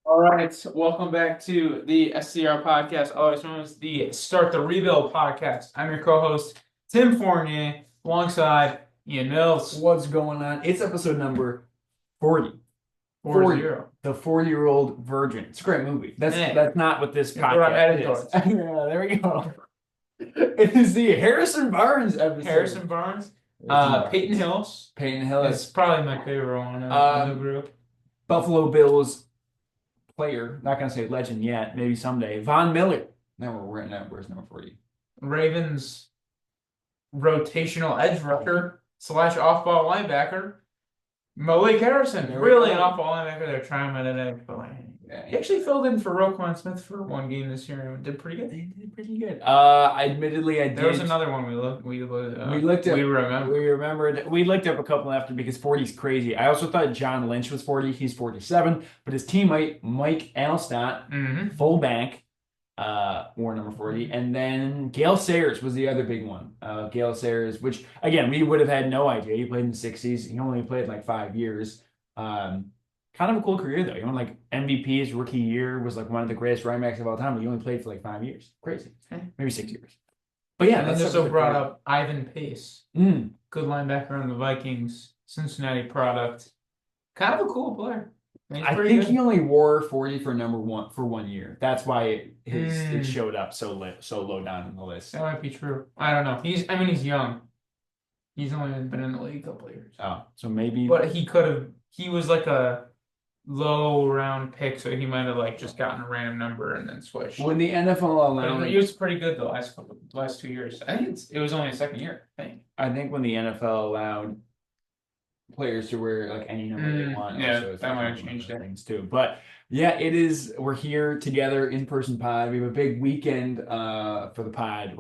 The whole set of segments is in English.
All right, welcome back to the STR podcast, otherwise known as the Start the Rebuild podcast. I'm your co-host, Tim Fournier, alongside Ian Mills. What's going on? It's episode number 40. 40. The 40-year-old virgin. It's a great movie. That's not what this That's what I'm headed podcast is. towards. Yeah, there we go. It is the Harrison Barnes episode. Harrison Barnes. Peyton Hillis. Peyton Hillis. It's probably my favorite one in the group. Buffalo Bills player. Not going to say legend yet. Maybe someday. Von Miller. Where's number 40? Ravens rotational edge rusher / off-ball linebacker. Malik Harrison, really an off-ball linebacker. They're trying him today, but he actually filled in for Roquan Smith for one game this year and did pretty good. They did pretty good. Admittedly, I did. There was another one we looked up. We remembered. We looked up a couple after because 40 is crazy. I also thought John Lynch was 40. He's 47, but his teammate Mike Allstott, fullback, wore number 40, and then Gale Sayers was the other big one. Gale Sayers, which again we would have had no idea. He played in the 60s. He only played like 5 years. Kind of a cool career though. He won like MVP his rookie year, was like one of the greatest running backs of all time, but he only played for like 5 years. Crazy. Maybe 6 years. But yeah, and then just brought up Ivan Pace. Good linebacker on the Vikings, Cincinnati product. Kind of a cool player. I think he only wore 40 for number 1 for 1 year. That's why it showed up so low down in the list. That might be true. I don't know. He's young. He's only been in the league a couple of years. Oh, so maybe. But he was like a low round pick, so he might have like just gotten a random number and then switched. When the NFL allowed, he was pretty good the last 2 years. I think it was only a second year. I think when the NFL allowed players to wear like any number they want, so that might have changed things too. But yeah, it is. We're here together in person pod. We have a big weekend for the pod.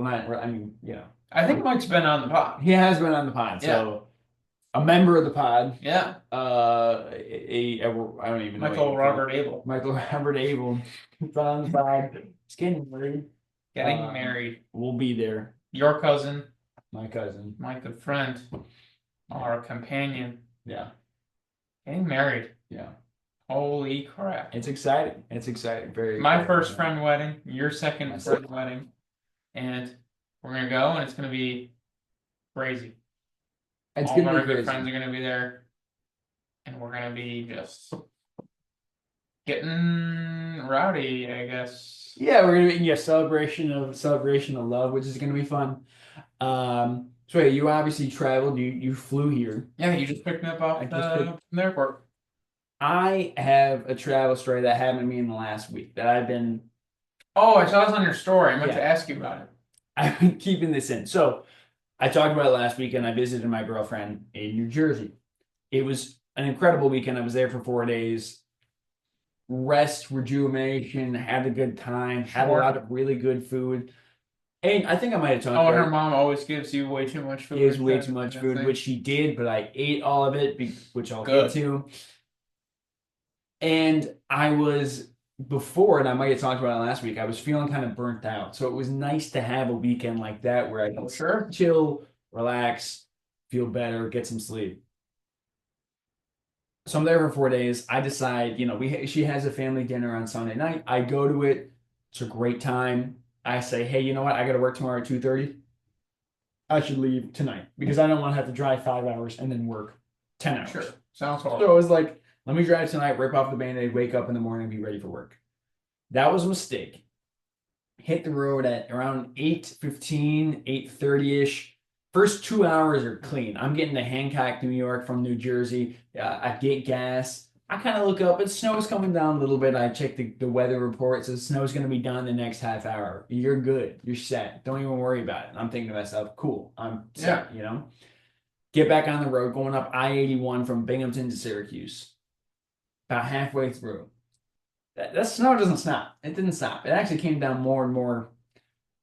I think Mike's been on the pod. He has been on the pod. So. A member of the pod. Yeah. I don't even know. Michael Robert Abel. It's on the pod. He's getting married. We'll be there. Your cousin. My cousin. My good friend. Our companion. Yeah. Getting married. Yeah. Holy crap. It's exciting. Very my first friend wedding. Your second friend wedding. And we're going to go and it's going to be crazy. All our good friends are going to be there, and we're going to be just getting rowdy, I guess. Yeah, we're going to be celebration of love, which is going to be fun. So you obviously traveled. You flew here. Yeah, you just picked me up off from the airport. I have a travel story that happened to me in the last week that I've been. Oh, I saw this on your story. I meant to ask you about it. I've been keeping this in. So. I talked about it last weekend. I visited my girlfriend in New Jersey. It was an incredible weekend. I was there for 4 days. Rest, rejuvenation, had a good time, had a lot of really good food. And I think I might have talked about her mom always gives you way too much food. Gives way too much food, which she did, but I ate all of it, which I'll get to. And I was... Before, and I might have talked about it last week, I was feeling kind of burnt out. So it was nice to have a weekend like that where I can chill, relax, feel better, get some sleep. So I'm there for 4 days. I decide, she has a family dinner on Sunday night. I go to it. It's a great time. I say, hey, you know what? I got to work tomorrow at 2:30. I should leave tonight because I don't want to have to drive 5 hours and then work 10 hours. Sure. Sounds horrible. So I was like, let me drive tonight, rip off the Band-Aid, wake up in the morning, be ready for work. That was a mistake. Hit the road at around 8:15, 8:30-ish. First 2 hours are clean. I'm getting to Hancock, New York from New Jersey. I get gas. I kind of look up. Snow's coming down a little bit. I check the weather report. It says snow's going to be done the next half hour. You're good. You're set. Don't even worry about it. I'm thinking to myself, cool. I'm set, Get back on the road, going up I-81 from Binghamton to Syracuse. About halfway through. That snow doesn't stop. It didn't stop. It actually came down more and more.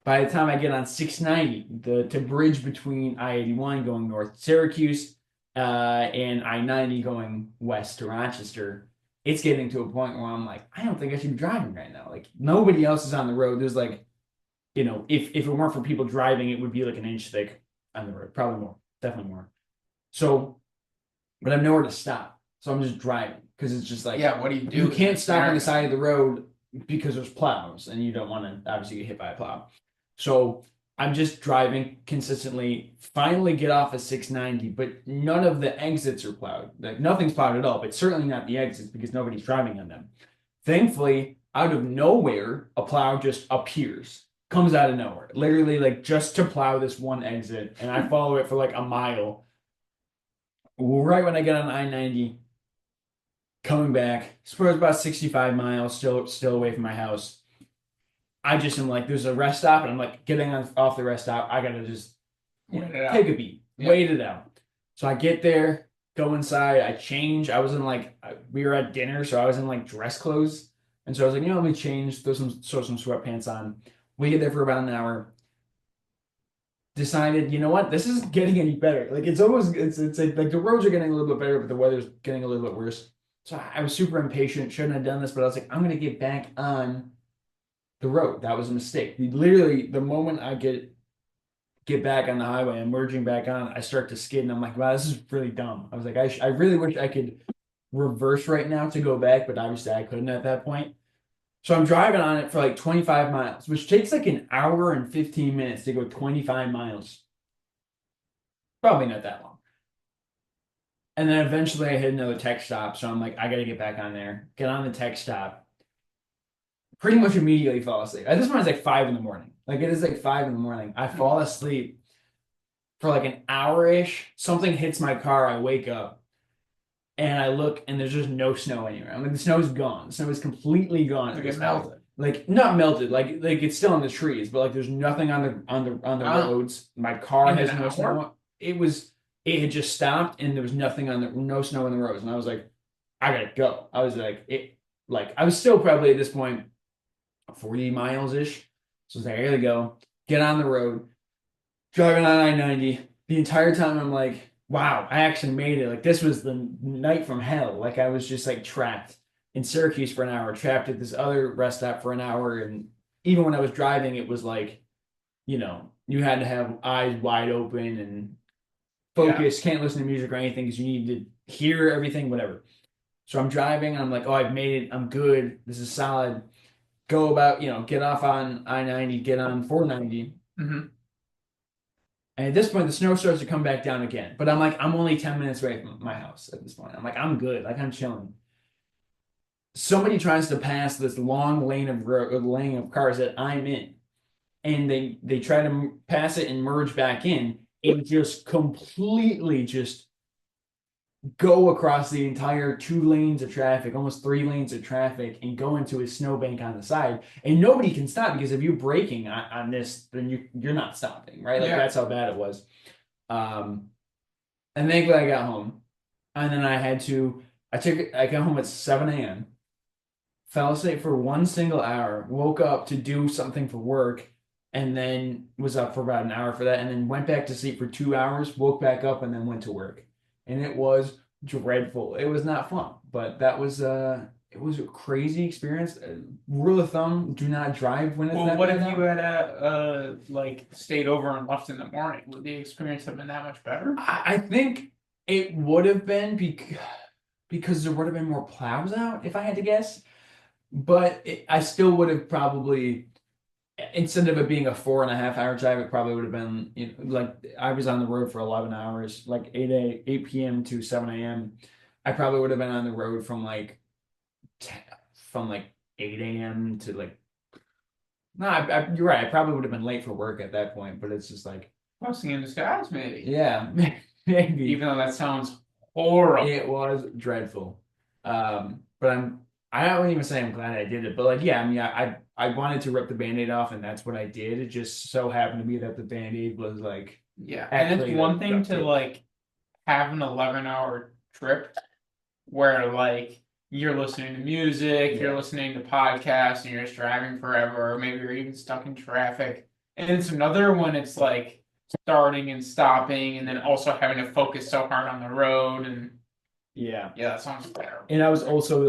By the time I get on 690, the bridge between I-81 going north to Syracuse and I-90 going west to Rochester, it's getting to a point where I'm like, I don't think I should be driving right now. Like, nobody else is on the road. There's like, if it weren't for people driving, it would be like an inch thick on the road. Probably more. Definitely more. So, but I'm nowhere to stop. So I'm just driving. because it's just like, yeah, what do you do? you can't stop on the side of the road because there's plows and you don't want to obviously get hit by a plow. So I'm just driving consistently, finally get off at 690, but none of the exits are plowed. Like nothing's plowed at all, but certainly not the exits because nobody's driving on them. Thankfully, out of nowhere, a plow just appears, comes out of nowhere, literally like just to plow this one exit. And I follow it for like a mile. Right when I get on I-90, coming back, suppose about 65 miles, still away from my house. I just am like, there's a rest stop, and I'm like getting off the rest stop. I gotta just take a beat, wait it out. So I get there, go inside, I change. I was in like, we were at dinner, so I was in like dress clothes, and so I was like, let me change, throw some sweatpants on. We get there for about an hour. Decided, you know what, this isn't getting any better. Like it's like the roads are getting a little bit better, but the weather's getting a little bit worse. So I was super impatient, shouldn't have done this, but I was like, I'm gonna get back on the road. That was a mistake. Literally, the moment I get back on the highway, I'm merging back on, I start to skid, and I'm like, wow, this is really dumb. I was like, I really wish I could reverse right now to go back, but obviously I couldn't at that point. So I'm driving on it for like 25 miles, which takes like an hour and 15 minutes to go 25 miles. Probably not that long. And then eventually I hit another tech stop. So I'm like, I got to get back on there, get on the tech stop. Pretty much immediately fall asleep. At this point, it's like 5 in the morning. Like it is like 5 in the morning. I fall asleep for like an hour-ish. Something hits my car. I wake up and I look and there's just no snow anywhere. I mean, the snow is gone. The snow is completely gone. Like it's melted. Like not melted. Like it's still in the trees, but like there's nothing on the roads. My car has no snow. It had just stopped and there was nothing no snow on the roads. And I was like, I gotta go. I was like, I was still probably at this point 40 miles ish. So I was like, I gotta go. Get on the road. Driving on I-90. The entire time I'm like, wow, I actually made it. Like this was the night from hell. Like I was just like trapped in Syracuse for an hour, trapped at this other rest stop for an hour. And even when I was driving, it was like, you had to have eyes wide open and focus, can't listen to music or anything because you need to hear everything, whatever. So I'm driving and I'm like, oh, I've made it. I'm good. This is solid. Go about, get off on I-90, get on 490. Mm-hmm. And at this point, the snow starts to come back down again. But I'm like, I'm only 10 minutes away from my house at this point. I'm like, I'm good. Like, I'm chilling. Somebody tries to pass this long lane of cars that I'm in. And they try to pass it and merge back in. And just completely just go across the entire 2 lanes of traffic, almost 3 lanes of traffic, and go into a snowbank on the side. And nobody can stop because if you're braking on this, then you're not stopping, right? Like that's how bad it was. And thankfully I got home. And then I got home at 7 a.m., fell asleep for 1 single hour, woke up to do something for work, and then was up for about an hour for that, and then went back to sleep for 2 hours, woke back up, and then went to work. And it was dreadful. It was not fun, but it was a crazy experience. Rule of thumb: do not drive when it's that. What if you had stayed over and left in the morning? Would the experience have been that much better? I think it would have been because there would have been more plows out, if I had to guess. But I still would have probably, instead of it being a 4.5 hour drive, it probably would have been, like I was on the road for 11 hours, like 8 p.m. to 7 a.m. I probably would have been on the road from 8 a.m. to you're right. I probably would have been late for work at that point, but it's just like blessing in disguise, maybe. Yeah, maybe. Even though that sounds horrible. It was dreadful. But I don't even say I'm glad I did it, but I wanted to rip the Band-Aid off, and that's what I did. It just so happened to be that the Band-Aid was and it's one thing to have an 11-hour trip where you're listening to music, you're listening to podcasts, and you're just driving forever, or maybe you're even stuck in traffic. And it's another when it's starting and stopping, and then also having to focus so hard on the road and. Yeah, that sounds better. And I was also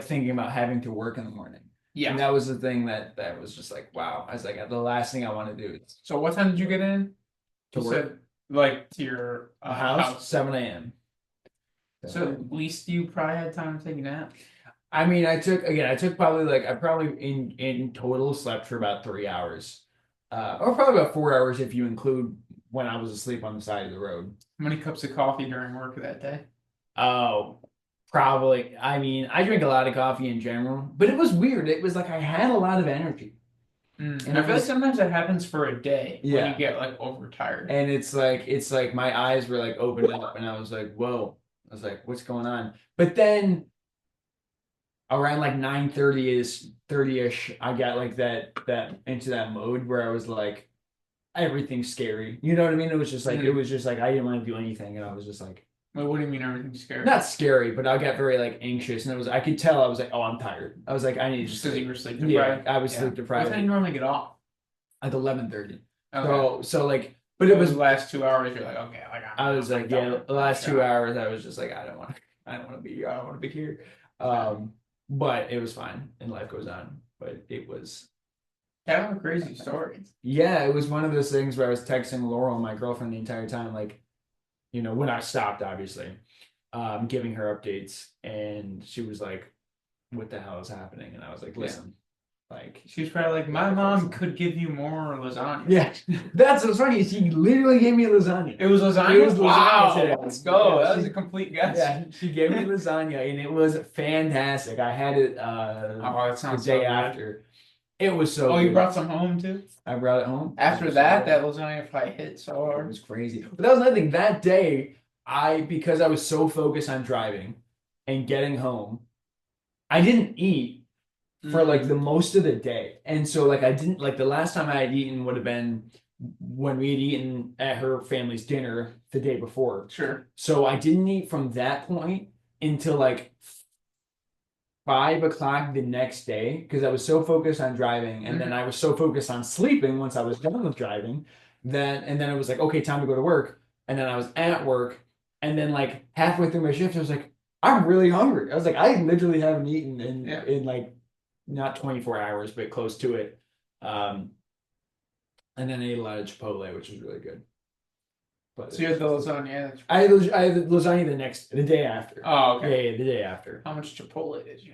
thinking about having to work in the morning. Yeah, and that was the thing that was just wow. I was like, the last thing I want to do. So what time did you get in? To work? To your house? 7 a.m. So at least you probably had time to take a nap. I mean, I took probably like I probably in total slept for about 3 hours, or probably about 4 hours if you include when I was asleep on the side of the road. How many cups of coffee during work that day? Oh, probably. I mean, I drink a lot of coffee in general, but it was weird. It was like I had a lot of energy, and I it feel like was sometimes that happens for a day when you yeah, get like overtired. and it's like my eyes were like opened up, and I was like, whoa. I was like, what's going on? But then around like 9:30 is 30ish, I got like that into that mode where I was like everything's scary. You know what I mean? It was just like I didn't want to do anything and I was just like Wait, what do you mean everything's scary? not scary, but I got very like anxious and I could tell I was like, oh, I'm tired. I was like, I need to Just because sleep. you were sleep Yeah, deprived. I was Yeah. sleep What deprived time do you normally get off? at 11:30. Okay. So like but But it was the last 2 hours, you're like, okay, like I was like, yeah, done. the last 2 hours I was just like, I don't want to be here. I don't want to be here. But it was fine and life goes on. But it was Kind of a crazy story. yeah, it was one of those things where I was texting Laurel, my girlfriend, the entire time, like, when I stopped, obviously, giving her updates, and she was like, "What the hell is happening?" And I was like, "Listen, like, She was probably like, my mom could give you more lasagna. yeah, that's what's funny. She literally gave me lasagna. It was lasagna? It was lasagna Wow, today. let's go. Yeah, That was a complete guess. Yeah, she gave me lasagna, and it was fantastic. I had it Oh, that the sounds day so good. after. It was so Oh, you good. brought some home too? I brought it home. After that, that lasagna probably hit so It hard. was crazy. But that was another thing. That day, because I was so focused on driving and getting home, I didn't eat for like the most of the day. And so like I didn't like the last time I had eaten would have been when we had eaten at her family's dinner the day before. Sure. So I didn't eat from that point until like 5 o'clock the next day because I was so focused on driving and then I was so focused on sleeping once I was done with driving and then it was like, okay, time to go to work. And then I was at work and then like halfway through my shift, I was like, I'm really hungry. I was like, I literally haven't eaten in like not 24 hours, but close to it. And then I ate a lot of Chipotle, which was really good. But So you had the lasagna. I had lasagna the day after. Oh, okay. Yeah, the day after. How much Chipotle did you?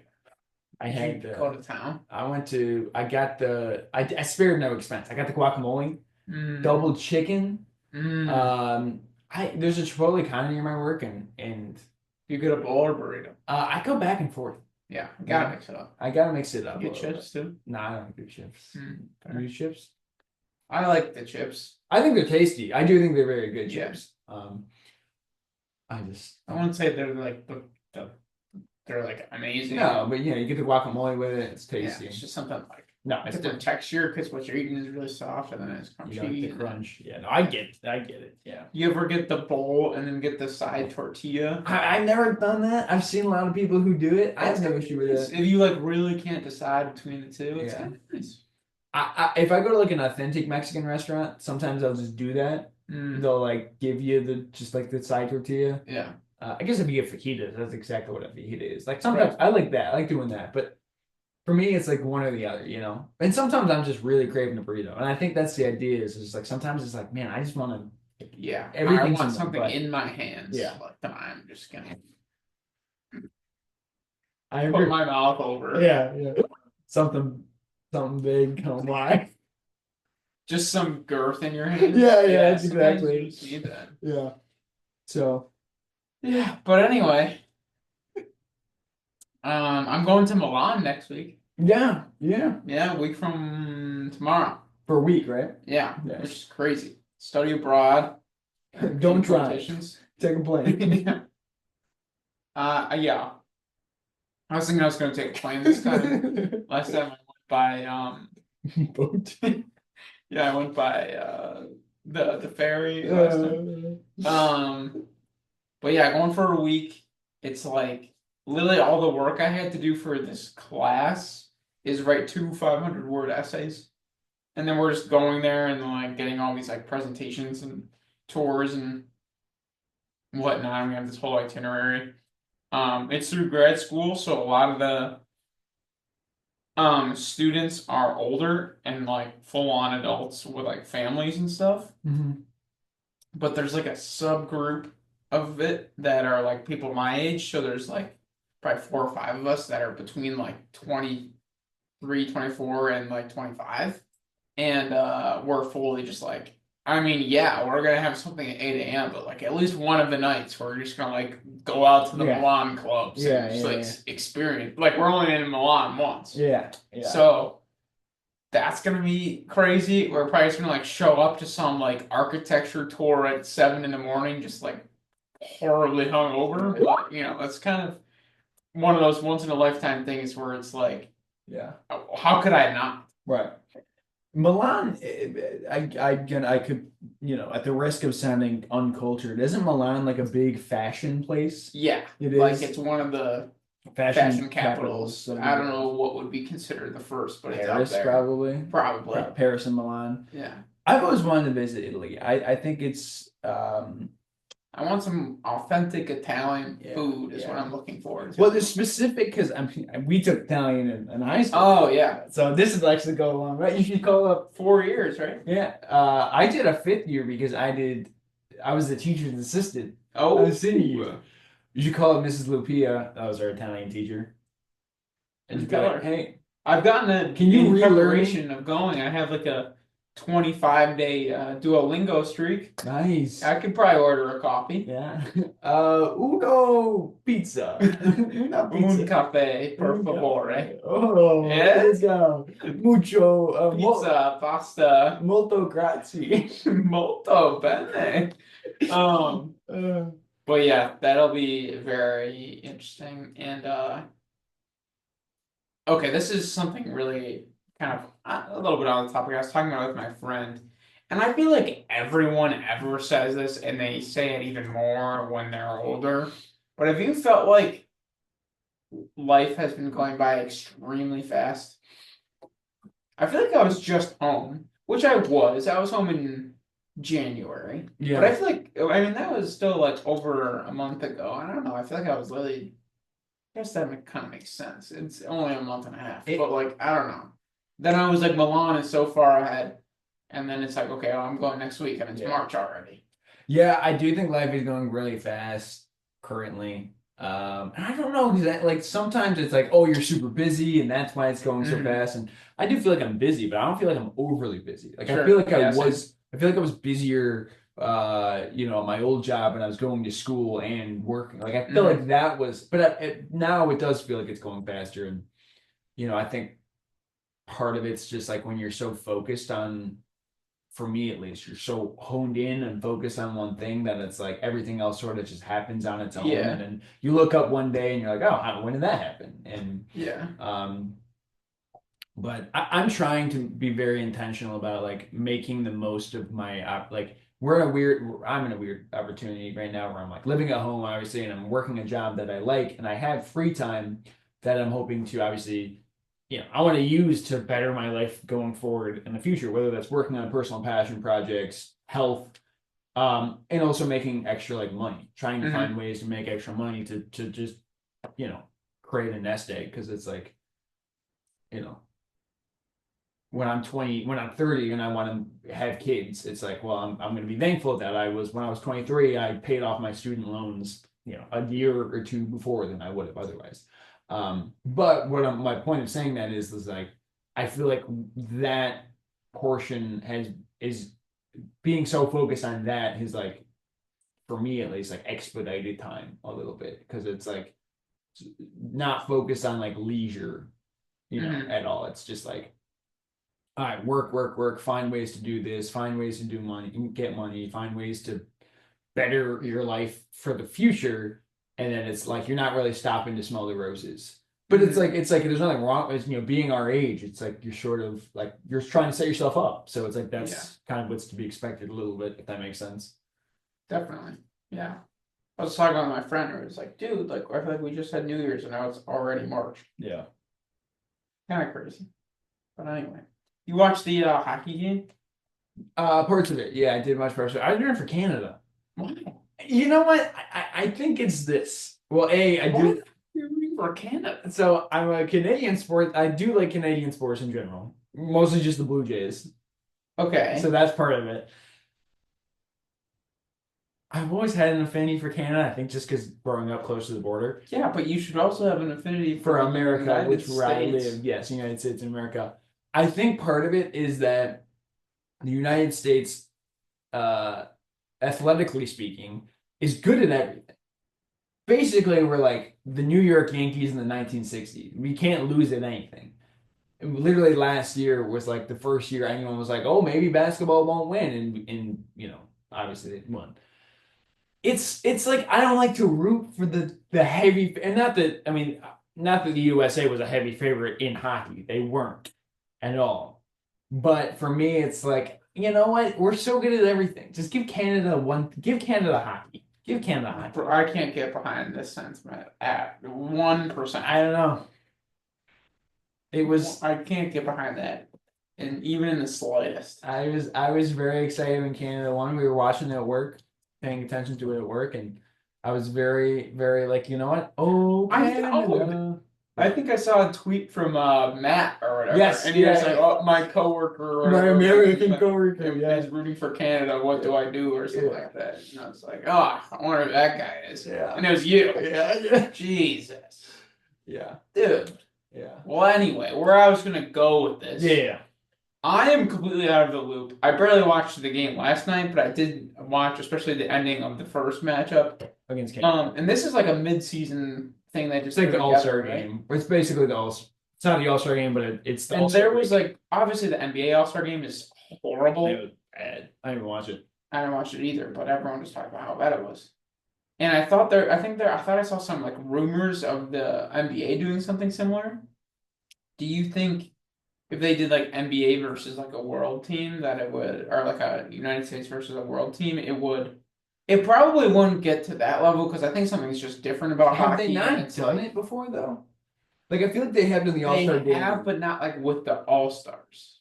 I Did had you go to town? I spared no expense. I got the guacamole, double chicken. There's a Chipotle kind of near my work and You get a bowl or burrito? I go back and forth. Yeah, gotta mix it up. I gotta mix it up. You get chips too? No, I don't do chips. Fair. You do chips? I like the chips. I think they're tasty. I do think they're very good Yeah. chips. I wouldn't say they're like they're like amazing. No, but you get the guacamole with it. It's Yeah, tasty. it's just something like No, it's different texture because what you're eating is really soft and then it's you like crunchy. the crunch. Yeah, no, I get it. I get it. Yeah. You ever get the bowl and then get the side tortilla? I've never done that. I've seen a lot of people who do it. I have That's no issue with nice. it. If you like really can't decide between the two, it's Yeah. kind of nice. If I go to like an authentic Mexican restaurant, sometimes I'll just do that. They'll like give you just like the side tortilla. Yeah. I guess if you get fajitas, that's exactly what a fajita is. Like sometimes I like that. I like doing that, but for me, it's like one or the other, And sometimes I'm just really craving a burrito, and I think that's the idea. Is like sometimes it's like, man, I just want to. Yeah. I Everything's want in something my butt. in my hands. Yeah. Like that I'm just gonna I put agree. my mouth over. Yeah. Something big. Oh my. Just some girth in your hands. Yeah, that's sometimes exactly. you just need that. Yeah. So. Yeah, but anyway, I'm going to Milan next week. Yeah. Yeah, a week from tomorrow. For a week, right? Yeah, Yes. which is crazy. Study abroad. Don't try. Competitions. Take a plane. Yeah. I was thinking I was going to take a plane this time. Last time I went by Boat. yeah, I went by the ferry last time. But yeah, going for a week. It's like literally all the work I had to do for this class is write 2 500-word essays. And then we're just going there and like getting all these like presentations and tours and whatnot. And we have this whole itinerary. It's through grad school, so a lot of the students are older and like full-on adults with like families and stuff. Mm-hmm. But there's like a subgroup of it that are like people my age. So there's like probably 4 or 5 of us that are between like 23, 24, and like 25. And we're fully just like, I mean, yeah, we're gonna have something at 8 a.m., but like at least one of the nights we're just gonna like go out to the Yeah. Milan clubs and Yeah, just yeah, like yeah. experience. Like we're only in Milan once. Yeah, yeah. So that's gonna be crazy. We're probably just gonna like show up to some like architecture tour at 7 in the morning, just like horribly hungover. But you know, that's kind of one of those once in a lifetime things where it's like, Yeah. how could I not? Right. Milan, I could, at the risk of sounding uncultured, isn't Milan like a big fashion place? Yeah, It like is it's one of the fashion fashion capitals. of the I don't world. know what would be considered the first, but it's up Paris, there. probably. Probably. Paris and Milan. Yeah. I've always wanted to visit Italy. I think it's I want some authentic Italian Yeah, food is what yeah. I'm looking for. well, the specific because we took Italian in high school, Oh yeah, so this is actually go along, right? You should call up. 4 years, right? Yeah, I did a fifth year because I was the teacher's assistant. Oh, I was senior year. You should call up Mrs. Lupia. That was our Italian teacher. And and you'd be tell like, her. hey, I've gotten a can you in relearn? preparation of going. I have like a 25-day Duolingo streak. Nice. I could probably order a coffee. Yeah. Uno pizza. Una Un pizza. caffè, per favore. Oh, Yeah? let's go. Mucho. Pizza, pasta. Molto grazie. Molto bene. Um, but yeah, that'll be very interesting. And okay, this is something really kind of a little bit on the topic. I was talking about it with my friend, and I feel like everyone ever says this, and they say it even more when they're older. But have you felt like life has been going by extremely fast? I feel like I was just home, which I was. I was home in January. Yeah. But I feel like, I mean, that was still like over a month ago. I don't know. I feel like I was really, I guess that kind of makes sense. It's only a month and a half. But like, I don't know. Then I was like, Milan is so far ahead. And then it's like, okay, well, I'm going next week and it's March already. Yeah, I do think life is going really fast currently. And I don't know because like sometimes it's like, oh, you're super busy and that's why it's going so fast. And I do feel like I'm busy, but I don't feel like I'm overly busy. Like I feel like I feel like I was busier, at my old job when I was going to school and working. Like I feel like that was, but now it does feel like it's going faster. And I think part of it's just like when you're so focused on, for me at least, you're so honed in and focused on one thing that it's like everything else sort of just happens on its own. Yeah. And then you look up one day and you're like, oh, when did that happen? And yeah. But I'm trying to be very intentional about like making the most of my like I'm in a weird opportunity right now where I'm like living at home, obviously, and I'm working a job that I like, and I have free time that I'm hoping to obviously, I want to use to better my life going forward in the future, whether that's working on personal passion projects, health, and also making extra like money, trying to find ways to make extra money to just, create a nest egg. Cause it's like, when I'm 30 and I want to have kids, it's like, well, I'm going to be thankful that when I was 23, I paid off my student loans, a year or two before than I would have otherwise. But my point of saying that is like, I feel like that portion is being so focused on that has like, for me at least, like expedited time a little bit. Cause it's like not focused on like leisure, at all. It's just like, all right, work, find ways to do this, find ways to do money, get money, find ways to better your life for the future. And then it's like you're not really stopping to smell the roses. But it's like there's nothing wrong with being our age. It's like you're sort of like you're trying to set yourself up. So it's like that's kind of what's to be expected a little bit, if that makes sense. Definitely. Yeah. I was talking with my friend who was like, dude, like I feel like we just had New Year's and now it's already March. Yeah. Kind of crazy. But anyway. You watched the hockey game? Parts of it. Yeah, I did watch parts of it. I was rooting for Canada. Why? You know what? I think it's this. Well, I do. You're rooting for Canada. So I'm a Canadian sport. I do like Canadian sports in general. Mostly just the Blue Jays. Okay. So that's part of it. I've always had an affinity for Canada. I think just because growing up close to the border. Yeah, but you should also have an affinity For the America, United which where I States. live. Yes, United States of America. I think part of it is that the United States, uh, athletically speaking, is good at everything. Basically, we're like the New York Yankees in the 1960s. We can't lose at anything. Literally last year was like the first year anyone was like, "Oh, maybe basketball won't win," and obviously they won. It's like I don't like to root for the heavy, and not that I mean not that the USA was a heavy favorite in hockey. They weren't at all. But for me, it's like, you know what? We're so good at everything. Just give Canada hockey. Give Canada hockey. I can't get behind this sentiment at 1%. I don't know. I can't get behind that, and even in the slightest. I was very excited when Canada won. We were watching it at work, paying attention to it at work, and I was very, very like, you know what? Oh, Canada. I think I saw a tweet from Matt or whatever. Yes, and he was yeah. like, "Oh, my coworker, or My whatever, American coworker, yeah. is rooting for Canada. What do I do?" or something like that. And I was like, "Oh, I wonder who that guy is." Yeah. And it was you. Yeah. Jesus. Yeah. Dude. Yeah. Well, anyway, where I was gonna go with this. Yeah. I am completely out of the loop. I barely watched the game last night, but I did watch, especially the ending of the first matchup Against Canada. And this is like a mid-season thing they just It's like the threw All-Star together, right? game. It's basically the All. It's not the All-Star game, but it's the And All-Star there was game. like obviously the NBA All-Star game is horrible. It was bad. I didn't even watch it. I didn't watch it either, but everyone was talking about how bad it was. And I thought I saw some like rumors of the NBA doing something similar. Do you think if they did like NBA versus like a world team that it would, or like a United States versus a world team, it probably wouldn't get to that level because I think something's just different about Have hockey. they and not it's done like, it before though? Like I feel like they have done the All-Star they game. have, but not like with the All-Stars.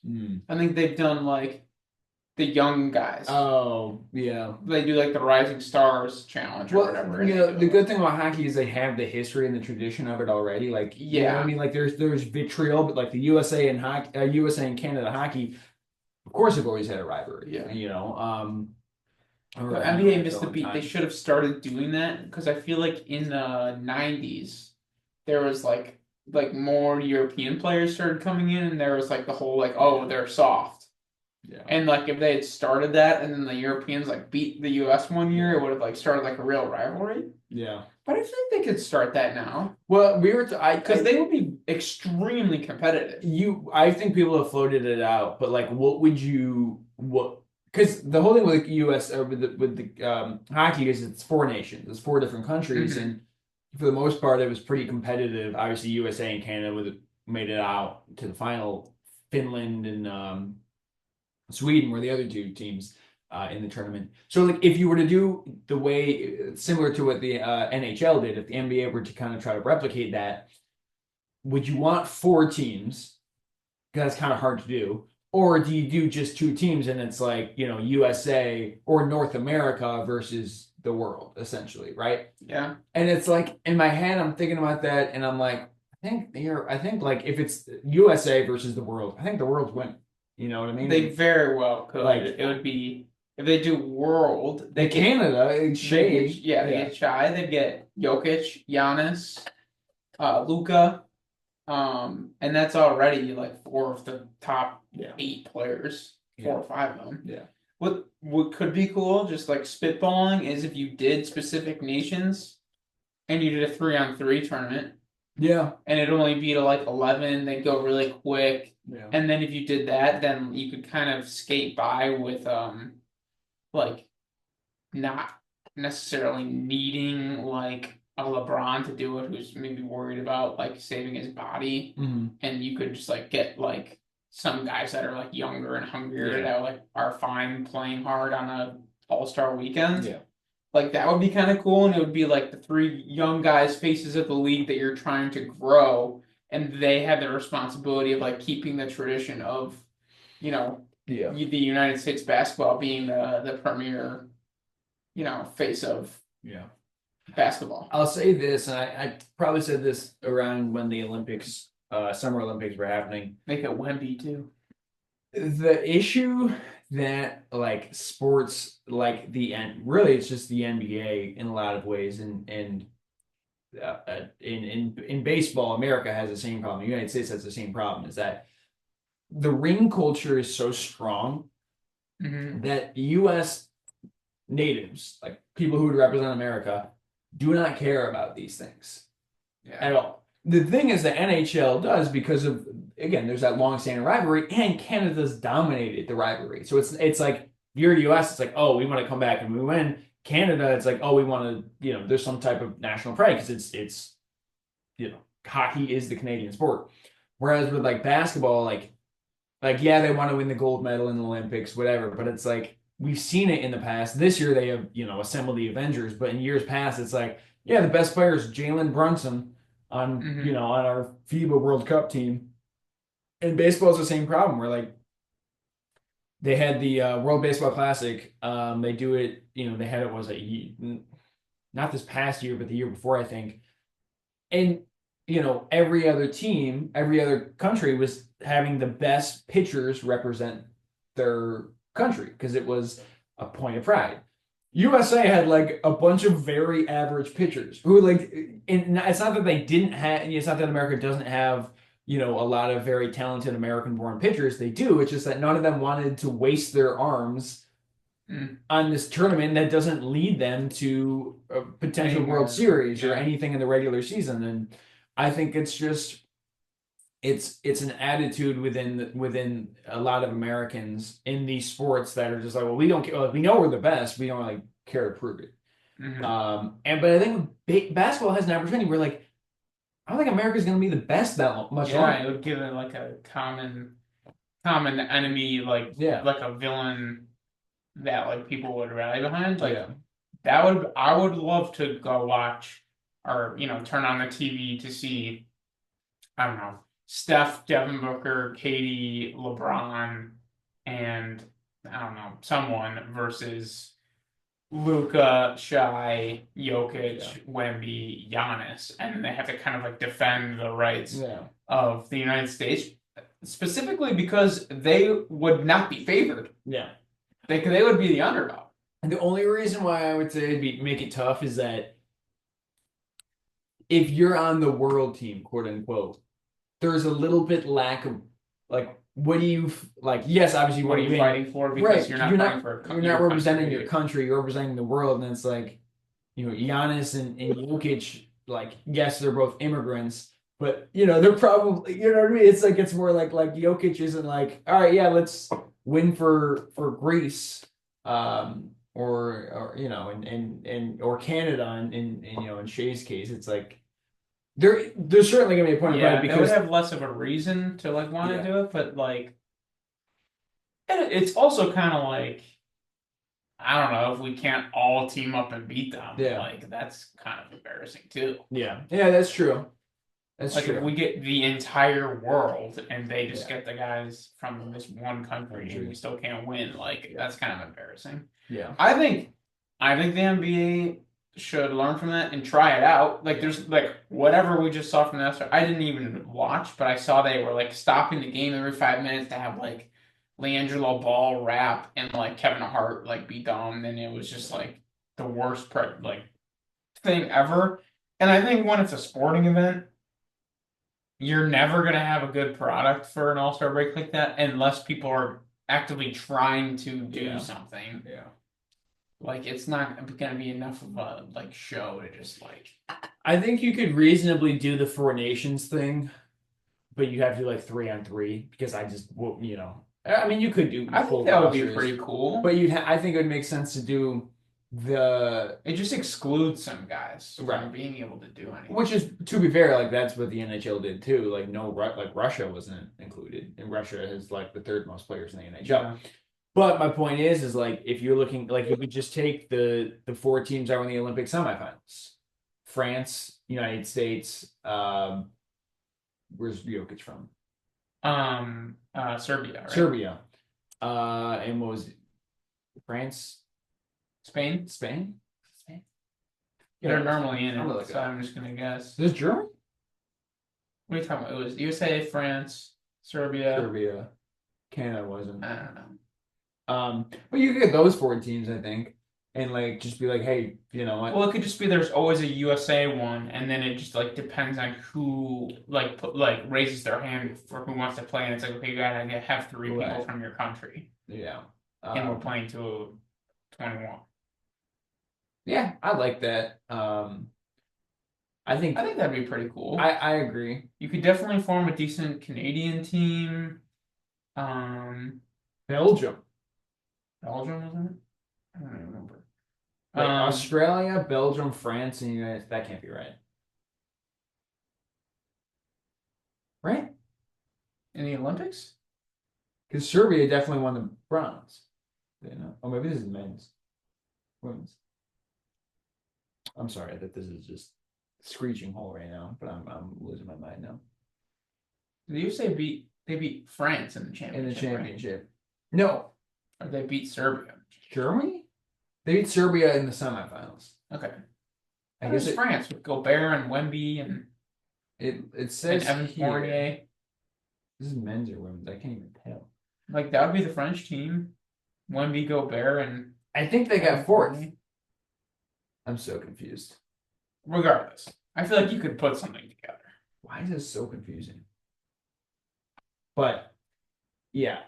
I think they've done like the young guys. Oh, yeah. They do like the Rising Stars challenge or whatever. The good thing about hockey is they have the history and the tradition of it already. Like, you know what I mean? Like there's vitriol, but like the USA and hockey, USA and Canada hockey, of course, have always had a rivalry. Yeah. You know, the NBA missed the beat. They should have started doing that because I feel like in the 90s there was like more European players started coming in, and there was like the whole like, oh, they're soft. Yeah. And like if they had started that and then the Europeans like beat the US one year, it would have like started like a real rivalry. Yeah. But I think they could start that now. Well, because they would be extremely competitive. I think people have floated it out, but like, because the whole thing with the U.S. with the hockey is it's 4 nations, it's 4 different countries, and for the most part, it was pretty competitive. Obviously, USA and Canada made it out to the final. Finland and Sweden were the other 2 teams in the tournament. So, like, if you were to do the way similar to what the NHL did, if the NBA were to kind of try to replicate that, would you want 4 teams? Because that's kind of hard to do. Or do you do just 2 teams and it's like, USA or North America versus the world, essentially, right? Yeah. And it's like in my head, I'm thinking about that, and I'm like, I think like if it's USA versus the world, I think the world's win. You know what I mean? They very well could. Like, it would be if they do world. They Canada, it's Shea. They get Shai. They get Jokic, Giannis, Luka, and that's already like 4 of the top 8 players, 4 or 5 of them. Yeah. What could be cool, just like spitballing, is if you did specific nations, and you did a 3-on-3 tournament. Yeah. And it'd only be to like 11. They'd go really quick. Yeah. And then if you did that, then you could kind of skate by with like not necessarily needing like a LeBron to do it, who's maybe worried about like saving his body. And you could just like get like some guys that are like younger and hungrier that like are fine playing hard on a All-Star weekend. Yeah. Like that would be kind of cool, and it would be like the 3 young guys, faces of the league that you're trying to grow, and they have the responsibility of like keeping the tradition of, the United States basketball being the premier, face of basketball. I'll say this, and I probably said this around when the Olympics, Summer Olympics were happening. Make it Wemby too. The issue that like sports like really it's just the NBA in a lot of ways, and in baseball, America has the same problem. The United States has the same problem. Is that the ring culture is so strong that U.S. natives, like people who would represent America, do not care about these things at all. The thing is that NHL does because of, again, there's that long-standing rivalry, and Canada's dominated the rivalry. So it's like you're US, it's like, oh, we want to come back and we win. Canada, it's like, oh, we want to, there's some type of national pride because it's hockey is the Canadian sport. Whereas with like basketball, like yeah, they want to win the gold medal in the Olympics, whatever, but it's like we've seen it in the past. This year they have, assembled the Avengers, but in years past, it's like, yeah, the best player is Jalen Brunson on on our FIBA World Cup team. And baseball is the same problem. Where like they had the World Baseball Classic. They do it. They had it not this past year, but the year before, I think. And every other team, every other country was having the best pitchers represent their country because it was a point of pride. USA had like a bunch of very average pitchers who like, and it's not that they didn't have, it's not that America doesn't have, a lot of very talented American-born pitchers. They do. It's just that none of them wanted to waste their arms on this tournament that doesn't lead them to a potential World Series or anything in the regular season. And I think it's just, it's an attitude within a lot of Americans in these sports that are just like, well, we don't care. Well, we know we're the best. We don't really care to prove it. But I think basketball has an opportunity where like I don't think America's going to be the best that much longer. It would give it like a common enemy, like a villain that like people would rally behind. Like I would love to go watch or turn on the TV to see, I don't know, Steph, Devin Booker, Katie, LeBron, and I don't know, someone versus Luka, Shai, Jokic, Wemby, Giannis, and they have to kind of like defend the rights of the United States, specifically because they would not be favored. They would be the underdog. And the only reason why I would say make it tough is that if you're on the world team, quote unquote, there's a little bit lack of like, what do you like? Yes, obviously, what are you fighting for? Because you're not representing your country, you're representing the world, and it's like, Giannis and Jokic, like, yes, they're both immigrants, but they're probably, what I mean. It's like it's more like Jokic isn't like, all right, yeah, let's win for Greece, or or Canada, in Shai's case, it's like. There's certainly gonna be a point of pride because they would have less of a reason to like want to do it, but like it's also kind of like, I don't know, if we can't all team up and beat them, like that's kind of embarrassing too. Yeah, that's true. That's like true. If we get the entire world and they just get the guys from this one country and we still can't win, like that's kind of embarrassing. I think the NBA should learn from that and try it out. Like there's like whatever we just saw from the STR, I didn't even watch, but I saw they were like stopping the game every 5 minutes to have like LiAngelo Ball rap and like Kevin Hart like be dumb, and it was just like the worst thing ever. And I think when it's a sporting event, you're never gonna have a good product for an All-Star break like that unless people are actively trying to do something. Like it's not gonna be enough of a like show to just like. I think you could reasonably do the Four Nations thing, but you have to do like 3-on-3 because I mean, you could do. I think that would be pretty cool. But I think it would make sense to do It just excludes some guys from being able to do anything. Which is, to be fair, like that's what the NHL did too. Like Russia wasn't included, and Russia has like the third most players in the NHL. But my point is like if you're looking, like you could just take the 4 teams that were in the Olympic semifinals: France, United States. Where's Jokic from? Serbia. Right? Serbia. And what was it? France? Spain. Yeah, they're normally in it, so I'm just gonna guess. Is this Germany? What are you talking about? It was USA, France, Serbia. Canada wasn't. I don't know. But you could get those 4 teams, I think, and like just be like, hey, you know what? Well, it could just be there's always a USA one, and then it just like depends on who raises their hand for who wants to play, and it's like, okay, you gotta have 3 people Right. from your country, Yeah. and we're playing to 21. Yeah, I like that. I think that'd be pretty cool. I agree. You could definitely form a decent Canadian team. Belgium. Belgium, wasn't it? I don't even remember. Like Australia, Belgium, France, and United. That can't be right. Right? In the Olympics? Because Serbia definitely won the bronze. You know? Oh, maybe this is men's. Women's. I'm sorry that this is just screeching hole right now, but I'm losing my mind now. Did you say they beat France in the championship? In the right? championship. No. Or they beat Serbia? Germany? They beat Serbia in the semifinals. Okay. I guess it's France with Gobert and Wemby and it says Evan Fournier. This is men's or women's. I can't even tell. Like that would be the French team. Wemby, Gobert, and I think they got fourth. I'm so confused. Regardless, I feel like you could put something together. Why is this so confusing? But yeah,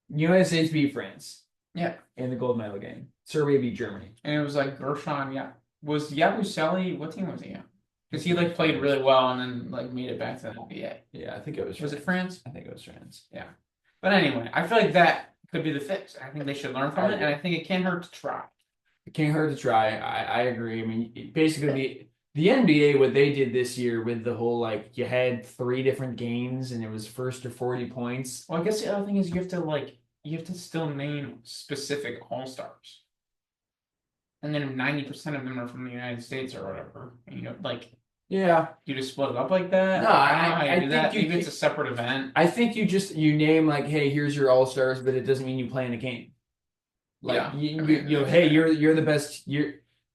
United States beat France. Yeah. In the gold medal game. Serbia beat Germany. And it was like Gershon, yeah. Was Yabusele, what team was he on? Because he like played really well and then like made it back to the NBA. Yeah, I think it was France. Was it France? I think it was France. Yeah. But anyway, I feel like that could be the fix. I think they should learn from it, and I think it can't hurt to try. It can't hurt to try. I agree. I mean, basically the NBA, what they did this year with the whole like you had 3 different games and it was first to 40 points. Well, I guess the other thing is you have to still name specific all-stars. And then 90% of them are from the United States or whatever. And, you know, like yeah, you just split it up like that. No, I don't know how you do that. think Maybe it's a separate event. I think you name like, hey, here's your all-stars, but it doesn't mean you play in a game. Like Yeah. you hey, you're the best.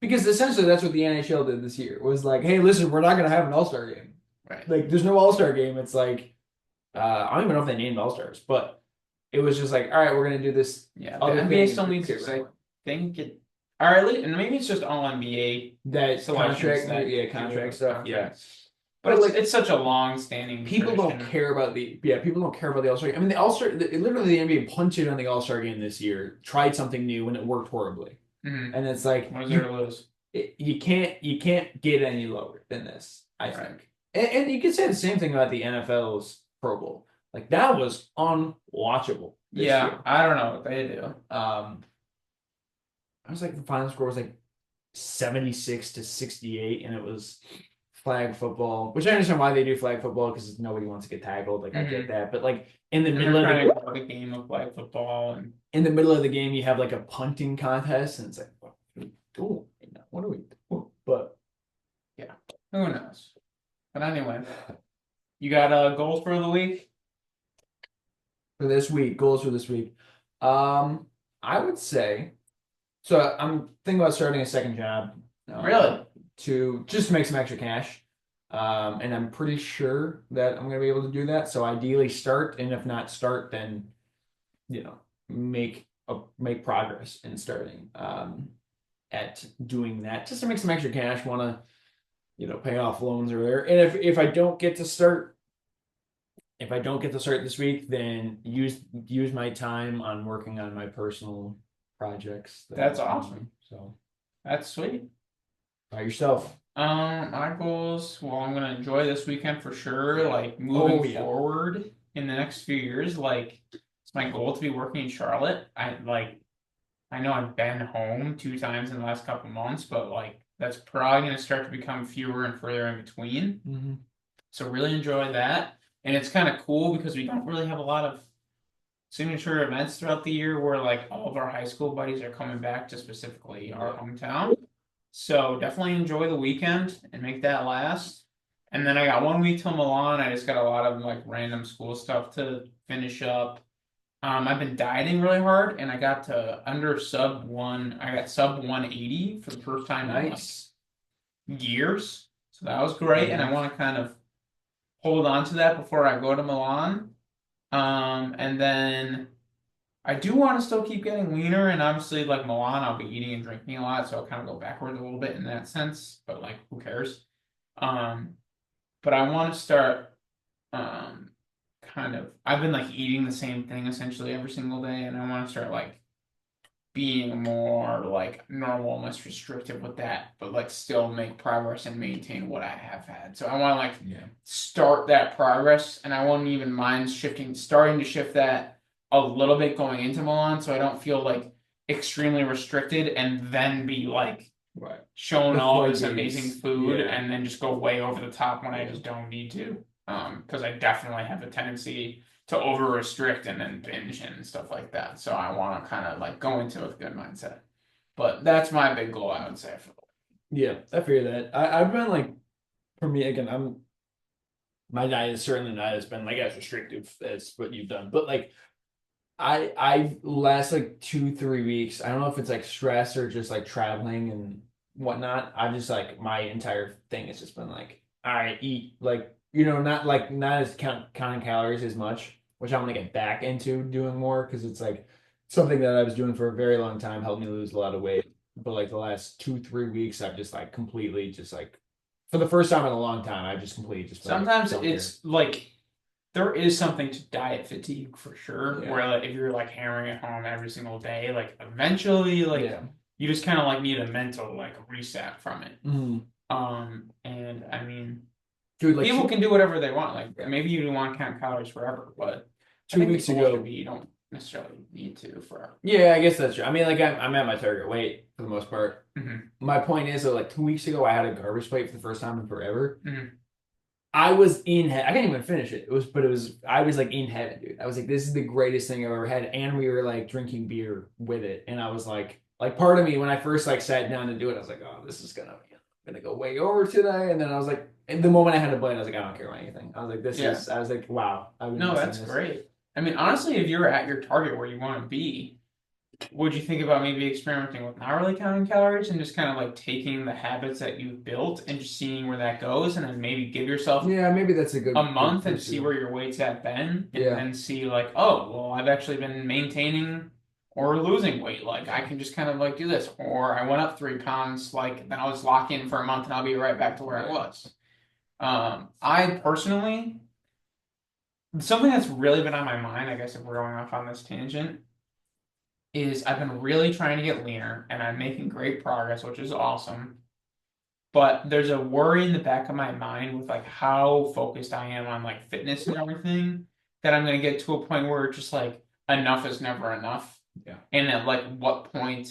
Because essentially that's what the NHL did this year. Was like, hey, listen, we're not gonna have an all-star game. Right. Like there's no all-star game. It's like I don't even know if they named all-stars, but it was just like, all right, we're gonna do this. Yeah, the NBA still needs to I think it or at least, and maybe it's just all NBA that contract, contract stuff. Yeah. But it's such a long-standing people tradition. don't care about people don't care about the All-Star game. I mean, the All-Star literally the NBA punted on the All-Star game this year, tried something new, and it worked horribly. Mm-hmm. And it's like what is there to lose? You can't get any lower than this, I think. And you could say the same thing about the NFL's Pro Bowl. Like that was unwatchable. Yeah, year. I don't know what they do. I was like the final score was like 76-68, and it was flag football, which I understand why they do flag football because nobody wants to get tackled. Like I get that, but like in the middle of the game of flag football, and in the middle of the game, you have like a punting contest, and it's like, what do we do? But yeah, who knows? But anyway, you got goals for the week? For this week, goals for this week. I would say, so I'm thinking about starting a second job. Really? To just make some extra cash. And I'm pretty sure that I'm going to be able to do that. So ideally start, and if not start, then, make progress in starting, at doing that just to make some extra cash. Want to, pay off loans or there. And if I don't get to start, this week, then use my time on working on my personal projects. That's awesome. So that's sweet. By yourself. My goals. Well, I'm gonna enjoy this weekend for sure. Like moving forward in the next few years, like it's my goal to be working in Charlotte. I know I've been home 2 times in the last couple months, but like that's probably gonna start to become fewer and further in between. Mm-hmm. So really enjoy that, and it's kind of cool because we don't really have a lot of signature events throughout the year where like all of our high school buddies are coming back to specifically our hometown. So definitely enjoy the weekend and make that last. And then I got 1 week till Milan. I just got a lot of like random school stuff to finish up. I've been dieting really hard, and I got to sub 180 for the first time in like years. So that was great, and I want to kind of hold on to that before I go to Milan. And then I do want to still keep getting leaner, and obviously, like Milan, I'll be eating and drinking a lot, so I'll kind of go backwards a little bit in that sense. But like, who cares? Um, but I want to start, um, kind of. I've been like eating the same thing essentially every single day, and I want to start like being more like normal, less restrictive with that, but like still make progress and maintain what I have had. So I want to like start that progress, and I won't even mind starting to shift that a little bit going into Milan, so I don't feel like extremely restricted and then be like showing The all this floodgates. amazing food Yeah. and then just go way over the top when I just don't need to. Because I definitely have a tendency to over restrict and then binge and stuff like that. So I want to kind of like go into a good mindset. But that's my big goal, I would say. Yeah, I figure that. I've been like, for me again, my diet is certainly not as been like as restrictive as what you've done, but like I last like 2 3 weeks. I don't know if it's like stress or just like traveling and whatnot. I just like my entire thing has just been like, all right, eat like not as counting calories as much, which I'm gonna get back into doing more because it's like something that I was doing for a very long time, helped me lose a lot of weight. But like the last 2 3 weeks, I've just like completely just like for the first time in a long time, I've just completely just been like, Sometimes don't care. it's like there is something to diet fatigue for sure. Yeah. Where like if you're like hammering it home every single day, like eventually like Yeah. you just kind of like need a mental like reset from it. Mhm. And I mean, Dude, like people can do whatever they want. Like maybe you don't want to count calories forever, but I 2 weeks think the goal ago. should be you don't necessarily need to forever. Yeah, I guess that's true. I mean, like I'm at my target weight for the most part. Mm-hmm. My point is that like 2 weeks ago, I had a garbage plate for the first time in forever. Mm-hmm. I was in heaven. I can't even finish it. I was like in heaven, dude. I was like, this is the greatest thing I've ever had. And we were like drinking beer with it. And I was like part of me when I first like sat down to do it, I was like, oh, this is gonna go way over today. And then I was like, and the moment I had a bite, I was like, I don't care about anything. I was like, I was like, wow. I've been No, missing that's this. great. I mean, honestly, if you're at your target where you want to be, would you think about maybe experimenting with not really counting calories and just kind of like taking the habits that you've built and just seeing where that goes, and then maybe give yourself Yeah, maybe that's a a month and see pursue. where your weight's at then, and Yeah. then see like, oh, well, I've actually been maintaining or losing weight. Like I can just kind of like do this, or I went up 3 pounds. Like then I'll just lock in for a month and I'll be right back to where I was. I personally, something that's really been on my mind, I guess if we're going off on this tangent, is I've been really trying to get leaner and I'm making great progress, which is awesome. But there's a worry in the back of my mind with like how focused I am on like fitness and everything that I'm gonna get to a point where it's just like enough is never enough. Yeah. And at like what point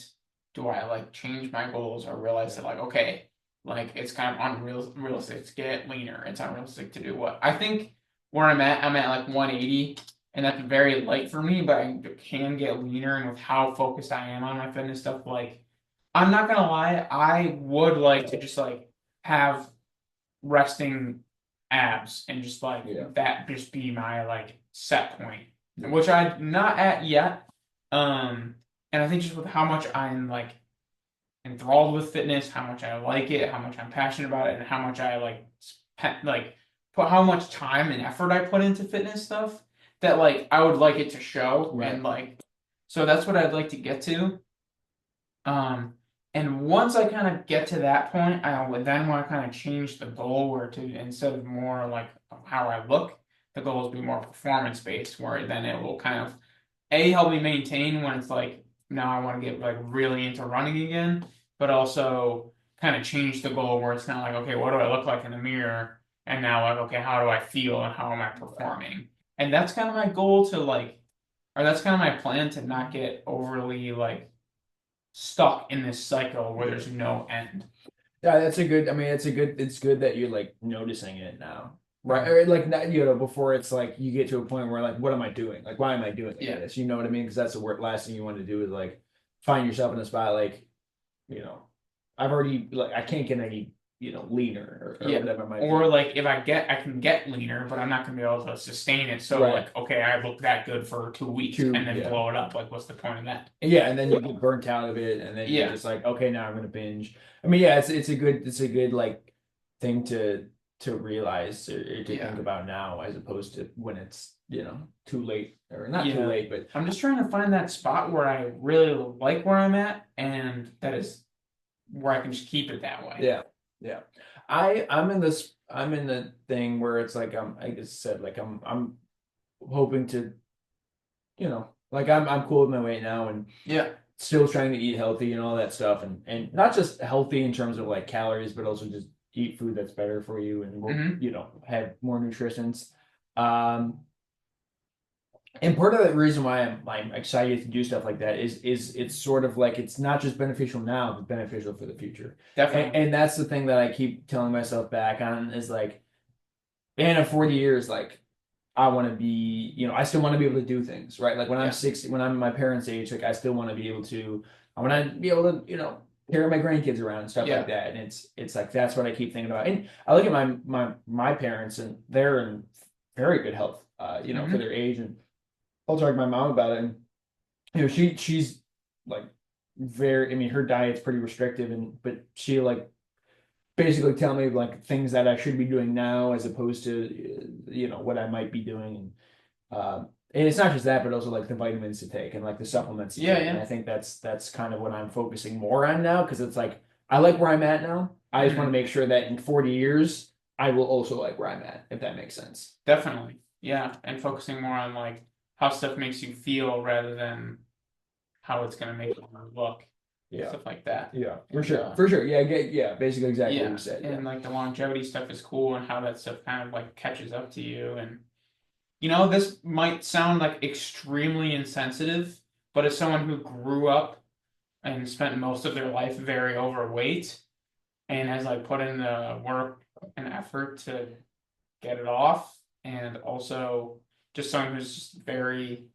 do I like change my goals or realize that like okay, like it's kind of unrealistic to get leaner. It's unrealistic to do what I think where I'm at like 180, and that's very light for me, but I can get leaner. And with how focused I am on my fitness stuff, like I'm not gonna lie, I would like to just like have resting abs and just like that just be my like set point, which I'm not at yet. And I think just with how much I'm like enthralled with fitness, how much I like it, how much I'm passionate about it, and how much I like put how much time and effort I put into fitness stuff, that like I would like it to show. Right. And like so that's what I'd like to get to. And once I kind of get to that point, I would then want to kind of change the goal where to instead of more like how I look, the goals be more performance based, where then it will kind of help me maintain when it's like now I want to get like really into running again, but also kind of change the goal where it's not like, okay, what do I look like in the mirror? And now like, okay, how do I feel and how am I performing? And that's kind of my goal to like, or that's kind of my plan to not get overly like stuck in this cycle where there's no end. Yeah, that's a good. I mean, it's good that you're like noticing it now, right? Or like not, before it's like you get to a point where like, what am I doing? Like, why am I doing this? You know what I mean? Because that's the last thing you want to do is like find yourself in a spot like, I've already like I can't get any leaner or whatever it might be. Or like if I can get leaner, but I'm not gonna be able to sustain it. So like, okay, I look that good for 2 weeks and then blow it up. Like, what's the point of that? Yeah, and then you get burnt out of it, and then you're just like, okay, now I'm gonna binge. I mean, yeah, it's a good like thing to to realize or to Yeah. think about now, as opposed to when it's, too late, or not too Yeah. late, but I'm just trying to find that spot where I really like where I'm at, and that is where I can just keep it that way. yeah. I'm in the thing where it's like, I just said, like, I'm hoping to, like, I'm cool with my weight now, and Yeah. still trying to eat healthy and all that stuff, and not just healthy in terms of like calories, but also just eat food that's better for you and will, have more nutrients. Um, and part of the reason why I'm excited to do stuff like that is it's sort of like, it's not just beneficial now, but beneficial for the future. Definitely. And that's the thing that I keep telling myself back on, is like, in 40 years, like, I want to be, I still want to be able to do things, right? Like when I'm 60, when I'm my parents' age, like I still want to be able to, I want to be able to, carry my grandkids around and stuff like that. And it's like, that's what I keep thinking about. And I look at my parents, and they're in very good health, for their age. And I'll talk to my mom about it. And, she's like very, I mean, her diet's pretty restrictive, but she like basically tell me like things that I should be doing now, as opposed to, what I might be doing. And it's not just that, but also like the vitamins to take and like the supplements to take. And I think that's kind of what I'm focusing more on now, because it's like, I like where I'm at now. I just want to make sure that in 40 years I will also like where I'm at, if that makes sense. Definitely. Yeah. And focusing more on like how stuff makes you feel rather than how it's gonna make you look. Yeah. Stuff like that. Yeah, for sure. For sure. Yeah, basically exactly what you said. And like the longevity stuff is cool, and how that stuff kind of like catches up to you. And this might sound like extremely insensitive, but as someone who grew up and spent most of their life very overweight and has like put in the work and effort to get it off, and also just someone who's just very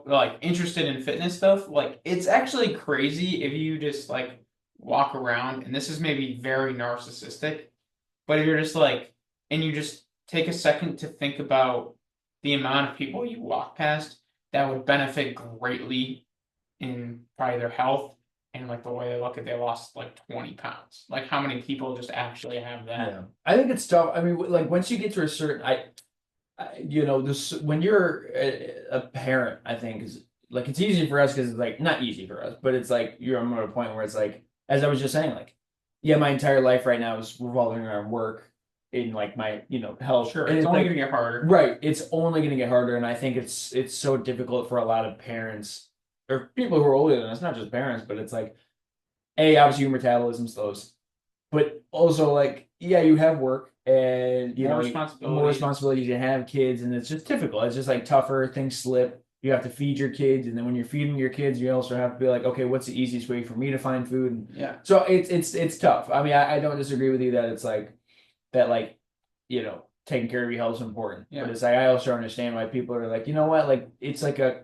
like interested in fitness stuff, like it's actually crazy if you just like walk around, and this is maybe very narcissistic, but if you're just like, and you just take a second to think about the amount of people you walk past that would benefit greatly in probably their health, and like the way they look at, they lost like 20 pounds. Like how many people just actually have that? Yeah, I think it's tough. I mean, like once you get to a certain, this, when you're a parent, I think is like, it's easy for us because it's like, not easy for us, but it's like, I'm at a point where it's like, as I was just saying, like, yeah, my entire life right now is revolving around work, in like my, health. Sure, and it's only like, gonna get harder. Right, it's only gonna get harder, and I think it's so difficult for a lot of parents or people who are older than us, not just parents, but it's like, obviously your metabolism slows, but also like, yeah, you have work, and More more responsibilities. responsibilities, you have kids, and it's just difficult. It's just like tougher, things slip. You have to feed your kids, and then when you're feeding your kids, you also have to be like, okay, what's the easiest way for me to find food? And Yeah. so it's tough. I mean, I don't disagree with you that it's like that, like, taking care of your health is important. Yeah. But it's like, I also understand why people are like, you know what, like it's like a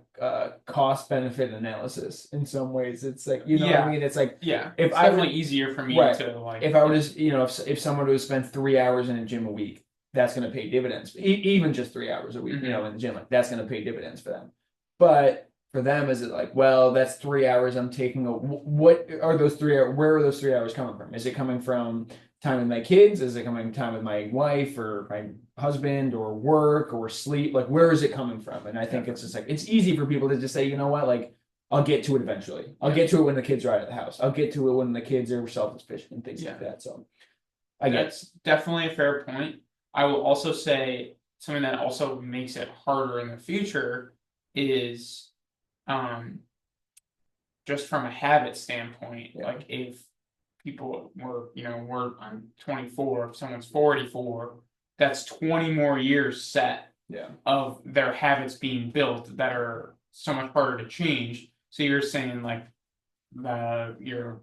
cost benefit analysis in some ways. It's like, what I mean? It's like, Yeah, if it's I definitely were, easier for me right, to like, if I were just, if someone were to spend 3 hours in a gym a week, that's going to pay dividends. Even just 3 hours a week, in the gym, like that's going to pay dividends for them. But for them, is it like, well, that's 3 hours I'm taking. What are those 3 hours? Where are those 3 hours coming from? Is it coming from time with my kids? Is it coming time with my wife or my husband, or work, or sleep? Like, where is it coming from? And I think it's just like, it's easy for people to just say, you know what, like, I'll get to it eventually. I'll get to it when the kids are out of the house. I'll get to it when the kids are self-sufficient and things like that. So that's definitely a fair point. I will also say something that also makes it harder in the future is just from a habit standpoint, like if people were, I'm 24, if someone's 44, that's 20 more years set of their habits being built that are so much harder to change. So you're saying like you're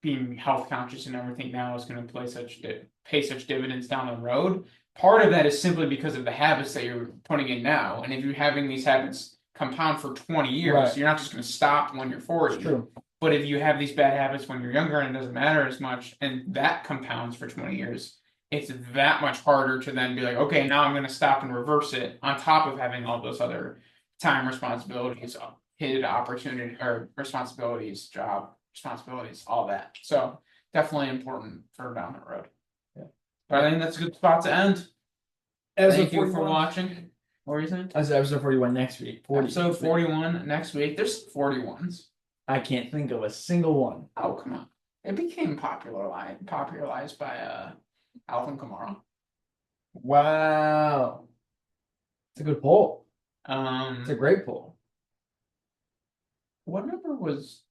being health conscious and everything now is going to pay such dividends down the road. Part of that is simply because of the habits that you're putting in now. And if you're having these habits compound for 20 years, you're not just going to stop when you're 40. True. But if you have these bad habits when you're younger and it doesn't matter as much, and that compounds for 20 years, it's that much harder to then be like, okay, now I'm going to stop and reverse it, on top of having all those other time responsibilities, kid opportunity or responsibilities, job responsibilities, all that. So definitely important for down the road. But I think that's a good spot to end. Thank you for watching. What were you saying? That's episode 41 next week. Episode 41 next week. There's 41s. I can't think of a single one. Oh, come on. It became popularized by Alvin Kamara. Wow. It's a good poll. It's a great poll. What number was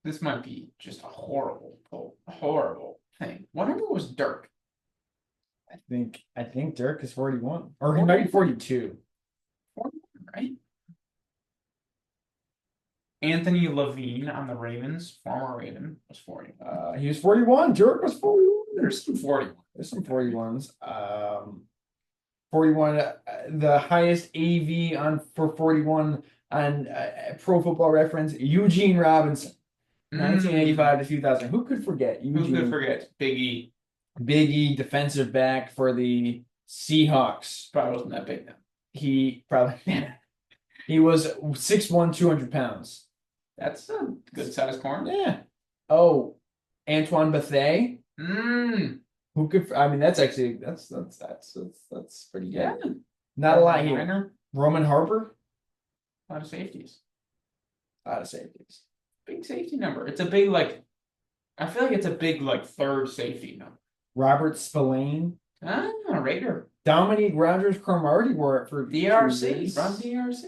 this? Might be just a horrible poll. A horrible thing. What number was Dirk? I think Dirk is 41. Or he might be 42. 41, right? Anthony Levine on the Ravens, former Raven, was 40. He was 41. Dirk was 41. There's some 41. There's some 41s. 41, the highest AV for 41 on Pro Football Reference, Eugene Robinson, 1985 to 2000. Who could forget? Who could forget? Big E. Big E, defensive back for the Seahawks. Probably wasn't that big then. He was 6'1", 200 pounds. That's a good sized corner. Yeah. Oh, Antoine Bethea. Who could? I mean, that's actually that's pretty good. Yeah. Not a lot here. Roman Harper. A lot of safeties. Big safety number. It's a big I feel like it's a big third safety number. Robert Spillane. Raider. Dominique Rodgers-Cromartie wore it for DRC. From DRC.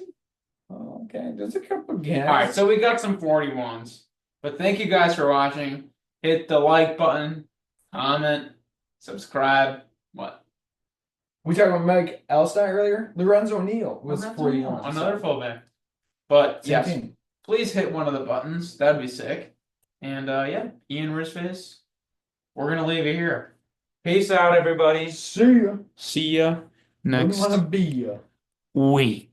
Oh, okay, there's a couple guys. All right, so we got some 41s. But thank you guys for watching. Hit the like button, comment, subscribe. What? We talked about Mike Allstott earlier. Lorenzo Neal was 41. Another fullback. But Same yes, team. Please hit one of the buttons. That'd be sick. And yeah, Ian Rizface, we're gonna leave it here. Peace out, everybody. See ya. See ya next Wanna be ya. week.